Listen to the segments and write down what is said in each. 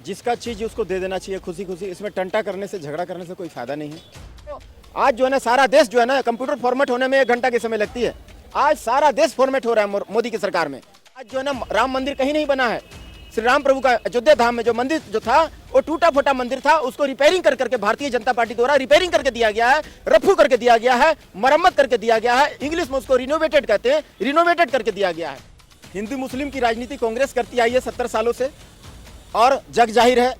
जिसका चीज उसको दे देना चाहिए खुशी खुशी। इसमें टंटा करने से, झगड़ा करने से कोई फायदा नहीं है। आज जो है ना सारा देश जो है ना कंप्यूटर फॉर्मेट होने में 1 घंटा की समय लगती है। आज सारा देश फॉर्मेट हो रहा है मोदी की सरकार में। आज जो है ना राम मंदिर कहीं नहीं बना है। श्री राम प्रभु का अयोध्या धाम में जो मंदिर जो था वो टूटा फूटा मंदिर था, उसको रिपेयरिंग कर करके भारतीय जनता पार्टी द्वारा रिपेयरिंग करके दिया गया है, रफू करके दिया गया है, मरम्मत करके दिया गया है। इंग्लिश में उसको रिनोवेटेड कहते हैं, रिनोवेटेड करके दिया गया है। हिंदू मुस्लिम की राजनीति कांग्रेस करती आई है 70 सालों से और जग जाहिर है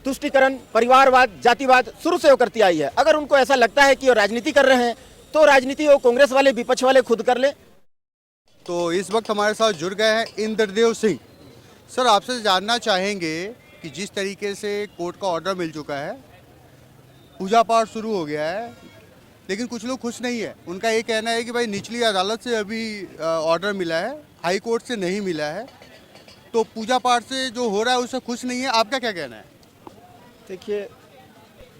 तुष्टीकरण, परिवारवाद, जातिवाद शुरू से वो करती आई है। अगर उनको ऐसा लगता है कि वो राजनीति कर रहे हैं तो राजनीति वो कांग्रेस वाले, विपक्ष वाले खुद कर ले। तो इस वक्त हमारे साथ जुड़ गए हैं इंद्रदेव सिंह। सर, आपसे जानना चाहेंगे कि जिस तरीके से कोर्ट का ऑर्डर मिल चुका है, पूजा पाठ शुरू हो गया है, लेकिन कुछ लोग खुश नहीं है। उनका ये कहना है कि भाई निचली अदालत से अभी ऑर्डर मिला है, हाई कोर्ट से नहीं मिला है, तो पूजा पाठ से जो हो रहा है उससे खुश नहीं है। आपका क्या कहना है? देखिए,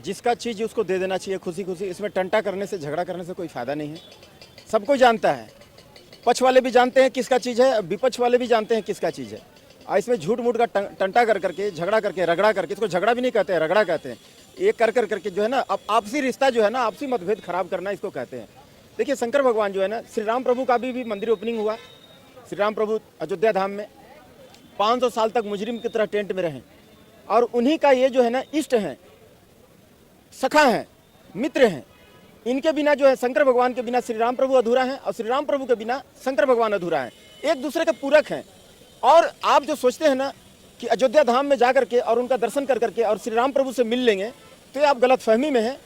जिसका चीज़ उसको दे देना चाहिए खुशी खुशी। इसमें टंटा करने से, झगड़ा करने से कोई फायदा नहीं है। सबको जानता है, पक्ष वाले भी जानते हैं किसका चीज़ है, विपक्ष वाले भी जानते हैं किसका चीज़ है। और इसमें झूठ मूठ का टंटा कर करके, झगड़ा करके, रगड़ा करके, इसको झगड़ा भी नहीं कहते हैं, रगड़ा कहते हैं। ये कर करके जो है ना अब आपसी रिश्ता जो है ना, आपसी मतभेद खराब करना इसको कहते हैं। देखिए, शंकर भगवान जो है ना, श्री राम प्रभु का भी मंदिर ओपनिंग हुआ। श्री राम प्रभु अयोध्या धाम में 500 साल तक मुजरिम की तरह टेंट में रहे और उन्हीं का ये जो है ना इष्ट हैं, सखा हैं, मित्र हैं। इनके बिना जो है शंकर भगवान के बिना श्री राम प्रभु अधूरा है और श्री राम प्रभु के बिना शंकर भगवान अधूरा है। एक दूसरे के पूरक हैं। और आप जो सोचते हैं ना कि अयोध्या धाम में जाकर के और उनका दर्शन कर करके और श्री राम प्रभु से मिल लेंगे, तो ये आप गलत फहमी में हैं।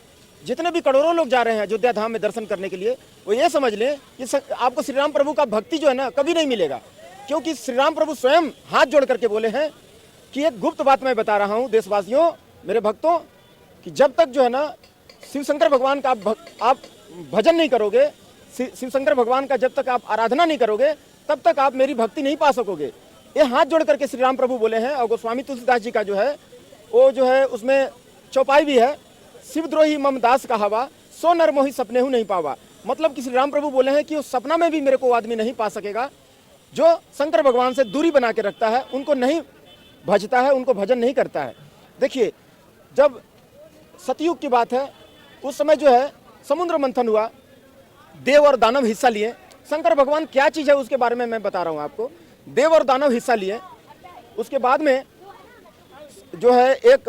जितने भी करोड़ों लोग जा रहे हैं अयोध्या धाम में दर्शन करने के लिए, वो ये समझ लें कि आपको श्री राम प्रभु का भक्ति जो है ना कभी नहीं मिलेगा। क्योंकि श्री राम प्रभु स्वयं हाथ जोड़ करके बोले हैं कि एक गुप्त बात मैं बता रहा हूँ देशवासियों, मेरे भक्तों, कि जब तक जो है ना शिव शंकर भगवान का आप भजन नहीं करोगे, शिव शंकर भगवान का जब तक आप आराधना नहीं करोगे, तब तक आप मेरी भक्ति नहीं पा सकोगे। ये हाथ जोड़ करके श्री राम प्रभु बोले हैं। और गोस्वामी तुलसीदास जी का जो है वो जो है उसमें चौपाई भी है, शिवद्रोही मम दास कहावा, सो नर मोहि सपने हूँ नहीं पावा। मतलब कि श्री राम प्रभु बोले हैं कि उस सपना में भी मेरे को आदमी नहीं पा सकेगा जो शंकर भगवान से दूरी बना के रखता है, उनको नहीं भजता है, उनको भजन नहीं करता है। देखिए, जब सतयुग की बात है, उस समय जो है समुद्र मंथन हुआ, देव और दानव हिस्सा लिए। शंकर भगवान क्या चीज़ है उसके बारे में मैं बता रहा हूँ आपको। देव और दानव हिस्सा लिए। उसके बाद में जो है एक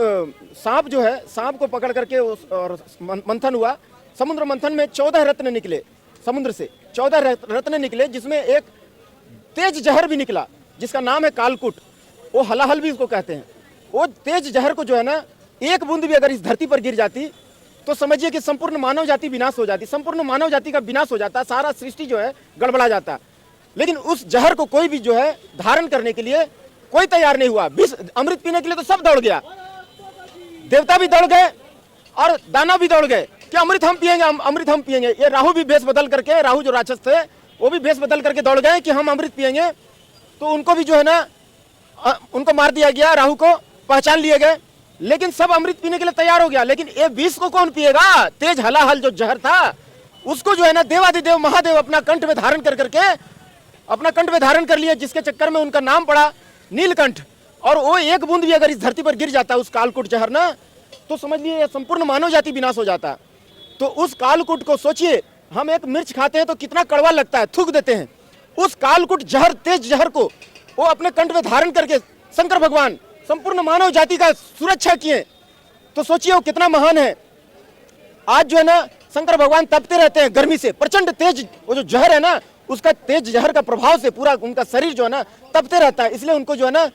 सांप जो है, सांप को पकड़ करके और मंथन हुआ। समुद्र मंथन में 14 रत्न निकले, समुद्र से 14 रत्न निकले, जिसमें एक तेज जहर भी निकला जिसका नाम है कालकूट। वो हलाहल भी उसको कहते हैं। वो तेज जहर को जो है ना, एक बूंद भी अगर इस धरती पर गिर जाती तो समझिए कि संपूर्ण मानव जाति विनाश हो जाती, संपूर्ण मानव जाति का विनाश हो जाता, सारा सृष्टि जो है गड़बड़ा जाता। लेकिन उस जहर को कोई भी जो है धारण करने के लिए कोई तैयार नहीं हुआ। विष अमृत पीने के लिए तो सब दौड़ गया, देवता भी दौड़ गए और दानव भी दौड़ गए कि अमृत हम पिएंगे, अमृत हम पिएंगे। ये राहु भी भेष बदल करके, राहु जो राक्षस थे वो भी भेष बदल करके दौड़ गए कि हम अमृत पिएंगे। तो उनको भी जो है ना उनको मार दिया गया, राहु को पहचान लिए गए। लेकिन सब अमृत पीने के लिए तैयार हो गया। लेकिन ये विष को कौन पिएगा? तेज हलाहल जो जहर था उसको जो है ना देवादिदेव महादेव अपना कंठ में धारण कर करके, अपना कंठ में धारण कर लिया, जिसके चक्कर में उनका नाम पड़ा नीलकंठ। और वो एक बूंद भी अगर इस धरती पर गिर जाता उस कालकूट जहर ना, तो समझ लिए संपूर्ण मानव जाति विनाश हो जाता। तो उस कालकूट को सोचिए, हम एक मिर्च खाते हैं तो कितना कड़वा लगता है, थूक देते हैं। उस कालकूट जहर, तेज जहर को वो अपने कंठ में धारण करके शंकर भगवान संपूर्ण मानव जाति का सुरक्षा किए। तो सोचिए वो कितना महान है। आज जो है ना शंकर भगवान तपते रहते हैं गर्मी से, प्रचंड तेज वो जो जहर है ना, उसका तेज जहर का प्रभाव से पूरा उनका शरीर जो है ना तपते रहता है। इसलिए उनको जो है ना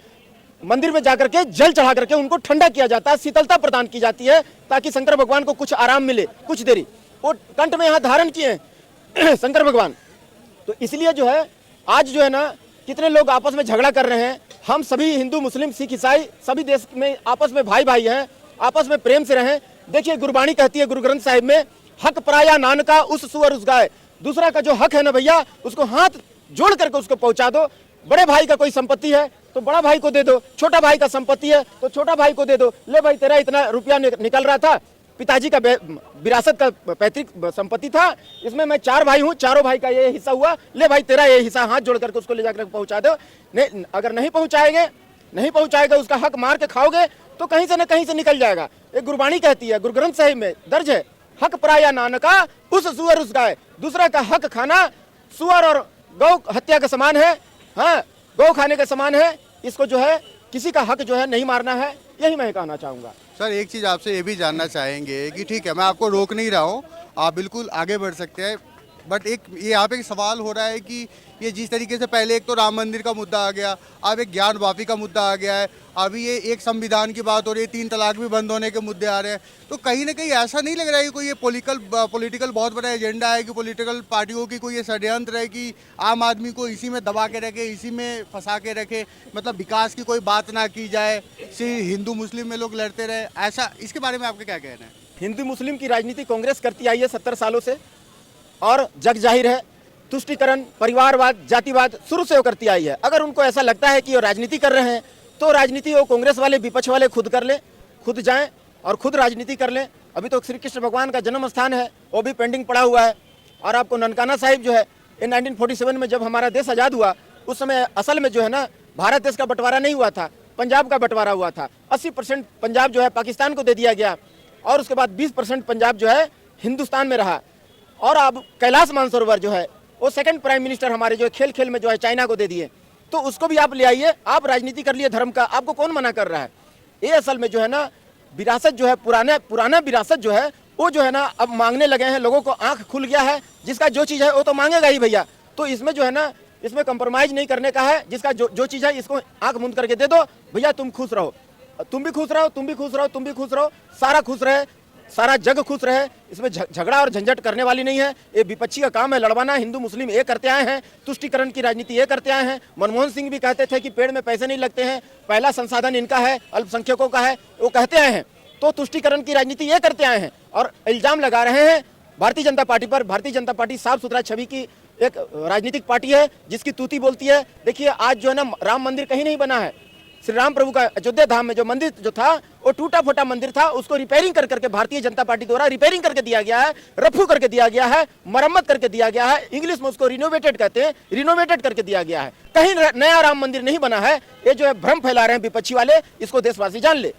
मंदिर में जाकर के जल चढ़ा करके उनको ठंडा किया जाता है, शीतलता प्रदान की जाती है, ताकि शंकर भगवान को कुछ आराम मिले कुछ देरी। वो कंठ में यहाँ धारण किए शंकर भगवान। तो इसलिए जो है आज जो है ना कितने लोग आपस में झगड़ा कर रहे हैं। हम सभी हिंदू, मुस्लिम, सिख, ईसाई सभी देश में आपस में भाई भाई हैं, आपस में प्रेम से रहें। देखिए, गुरबाणी कहती है गुरु ग्रंथ साहिब में, हक पराया नानका उस सुअर उस गाय। दूसरा का जो हक है ना भैया, उसको हाथ जोड़ करके उसको पहुंचा दो। बड़े भाई का कोई संपत्ति है तो बड़ा भाई को दे दो, छोटा भाई का संपत्ति है तो छोटा भाई को दे दो। ले भाई, तेरा इतना रुपया निकल रहा था, पिताजी का विरासत का पैतृक संपत्ति था, इसमें मैं 4 भाई हूँ, चारों भाई का ये हिस्सा हुआ, ले भाई तेरा ये हिस्सा, हाथ जोड़ करके उसको ले जाकर पहुंचा दो। नहीं, अगर नहीं पहुंचाएगा उसका हक मार के खाओगे तो कहीं से न कहीं से निकल जाएगा। एक गुरबाणी कहती है, गुरु ग्रंथ साहिब में दर्ज है, हक पराया नानका उस सुअर उस गाय। दूसरा का हक खाना सुअर और गौ हत्या के समान है, हाँ गौ खाने के समान है। इसको जो है किसी का हक जो है नहीं मारना है, यही मैं कहना चाहूँगा। सर एक चीज़ आपसे ये भी जानना चाहेंगे कि ठीक है, मैं आपको रोक नहीं रहा हूँ, आप बिल्कुल आगे बढ़ सकते हैं, बट एक ये यहाँ पे एक सवाल हो रहा है कि ये जिस तरीके से पहले एक तो राम मंदिर का मुद्दा आ गया, अब एक ज्ञान वापी का मुद्दा आ गया है, अभी ये एक संविधान की बात हो रही है, 3 तलाक भी बंद होने के मुद्दे आ रहे हैं, तो कहीं ना कहीं ऐसा नहीं लग रहा है कि कोई ये पॉलिटिकल बहुत बड़ा एजेंडा है, कि पॉलिटिकल पार्टियों की कोई ये षड्यंत्र है कि आम आदमी को इसी में दबा के रखे, इसी में फंसा के रखे, मतलब विकास की कोई बात ना की जाए, सिर्फ हिंदू मुस्लिम में लोग लड़ते रहे, ऐसा इसके बारे में आपका क्या कहना है? हिंदू मुस्लिम की राजनीति कांग्रेस करती आई है 70 सालों से, और जग जाहिर है तुष्टिकरण, परिवारवाद, जातिवाद शुरू से वो करती आई है। अगर उनको ऐसा लगता है कि वो राजनीति कर रहे हैं तो राजनीति वो कांग्रेस वाले, विपक्ष वाले खुद कर ले, खुद जाएं और खुद राजनीति कर लें। अभी तो श्री कृष्ण भगवान का जन्म स्थान है, वो भी पेंडिंग पड़ा हुआ है। और आपको ननकाना साहिब जो है, इन 1947 में जब हमारा देश आज़ाद हुआ, उस समय असल में जो है ना भारत देश का बंटवारा नहीं हुआ था, पंजाब का बंटवारा हुआ था। 80% पंजाब जो है पाकिस्तान को दे दिया गया, और उसके बाद 20% पंजाब जो है हिंदुस्तान में रहा। और अब कैलाश मानसरोवर जो है वो सेकंड प्राइम मिनिस्टर हमारे जो खेल खेल में जो है चाइना को दे दिए, तो उसको भी आप ले आइए, आप राजनीति कर लिए धर्म का, आपको कौन मना कर रहा है? ये असल में जो है ना विरासत जो है, पुराना विरासत जो है वो जो है ना अब मांगने लगे हैं। लोगों को आंख खुल गया है, जिसका जो चीज़ है वो तो मांगेगा ही भैया। तो इसमें जो है ना, इसमें कंप्रोमाइज नहीं करने का है। जिसका जो चीज़ है इसको आंख मूंद करके दे दो भैया, तुम खुश रहो, तुम भी खुश रहो, तुम भी खुश रहो, तुम भी खुश रहो, सारा खुश रहे, सारा जग खुश रहे। इसमें झगड़ा और झंझट करने वाली नहीं है। ये विपक्षी का काम है लड़वाना। हिंदू मुस्लिम ये करते आए हैं, तुष्टिकरण की राजनीति ये करते आए हैं। मनमोहन सिंह भी कहते थे कि पेड़ में पैसे नहीं लगते हैं, पहला संसाधन इनका है, अल्पसंख्यकों का है, वो कहते आए हैं। तो तुष्टिकरण की राजनीति ये करते आए हैं और इल्जाम लगा रहे हैं भारतीय जनता पार्टी पर। भारतीय जनता पार्टी साफ सुथरा छवि की एक राजनीतिक पार्टी है, जिसकी तूती बोलती है। देखिए आज जो है ना राम मंदिर कहीं नहीं बना है। श्री राम प्रभु का अयोध्या धाम में जो मंदिर जो था वो टूटा फूटा मंदिर था, उसको रिपेयरिंग कर करके भारतीय जनता पार्टी द्वारा रिपेयरिंग करके दिया गया है, रफू करके दिया गया है, मरम्मत करके दिया गया है। इंग्लिश में उसको रिनोवेटेड कहते हैं, रिनोवेटेड करके दिया गया है। कहीं नया राम मंदिर नहीं बना है। ये जो है भ्रम फैला रहे हैं विपक्षी वाले, इसको देशवासी जान ले।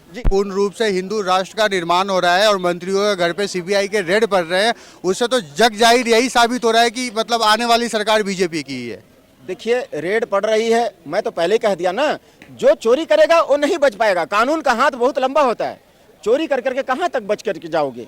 पूर्ण रूप से हिंदू राष्ट्र का निर्माण हो रहा है और मंत्रियों के घर पे सीबीआई के रेड पड़ रहे हैं, उससे तो जग जाहिर यही साबित हो रहा है कि मतलब आने वाली सरकार बीजेपी की ही है। देखिए रेड पड़ रही है, मैं तो पहले कह दिया ना, जो चोरी करेगा वो नहीं बच पाएगा। कानून का हाथ बहुत लंबा होता है, चोरी कर करके कहाँ तक बच करके जाओगे?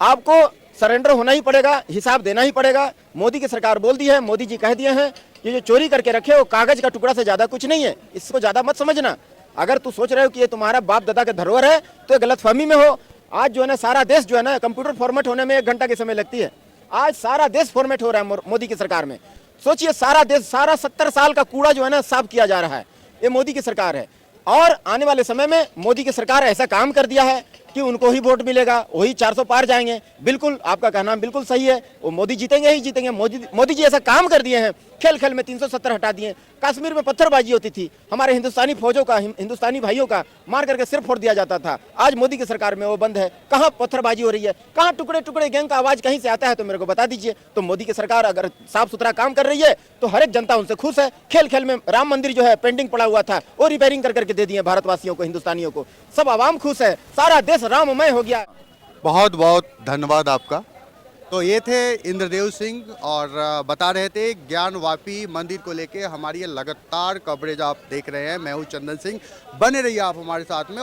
आपको सरेंडर होना ही पड़ेगा, हिसाब देना ही पड़ेगा। मोदी की सरकार बोल दी है, मोदी जी कह दिए हैं, ये जो चोरी करके रखे वो कागज का टुकड़ा से ज्यादा कुछ नहीं है, इसको ज्यादा मत समझना। अगर तू सोच रहे हो कि ये तुम्हारा बाप दादा का धरोहर है तो गलतफहमी में हो। आज जो है ना सारा देश जो है ना कंप्यूटर फॉर्मेट होने में 1 घंटा की समय लगती है। आज सारा देश फॉर्मेट हो रहा है मोदी की सरकार में। सोचिए सारा देश, सारा 70 साल का कूड़ा जो है ना साफ किया जा रहा है, ये मोदी की सरकार है। और आने वाले समय में मोदी की सरकार ऐसा काम कर दिया है कि उनको ही वोट मिलेगा, वही 400 पार जाएंगे। बिल्कुल आपका कहना बिल्कुल सही है, वो मोदी जीतेंगे ही जीतेंगे। मोदी जी ऐसा काम कर दिए हैं, खेल खेल में 370 हटा दिए। कश्मीर में पत्थरबाजी होती थी, हमारे हिंदुस्तानी फौजों का, हिंदुस्तानी भाइयों का मार करके सिर फोड़ दिया जाता था। आज मोदी की सरकार में वो बंद है। कहाँ पत्थरबाजी हो रही है, कहाँ टुकड़े टुकड़े गैंग का आवाज कहीं से आता है तो मेरे को बता दीजिए। तो मोदी की सरकार अगर साफ सुथरा काम कर रही है तो हर एक जनता उनसे खुश है। खेल खेल में राम मंदिर जो है पेंडिंग पड़ा हुआ था वो रिपेयरिंग कर करके दे दिए भारतवासियों को, हिंदुस्तानियों को। सब आवाम खुश है, सारा देश राममय हो गया। बहुत बहुत धन्यवाद आपका। तो ये थे इंद्रदेव सिंह और बता रहे थे ज्ञान वापी मंदिर को लेके हमारी ये लगातार कवरेज आप देख रहे हैं। मैं हूँ चंदन सिंह, बने रहिए आप हमारे साथ में।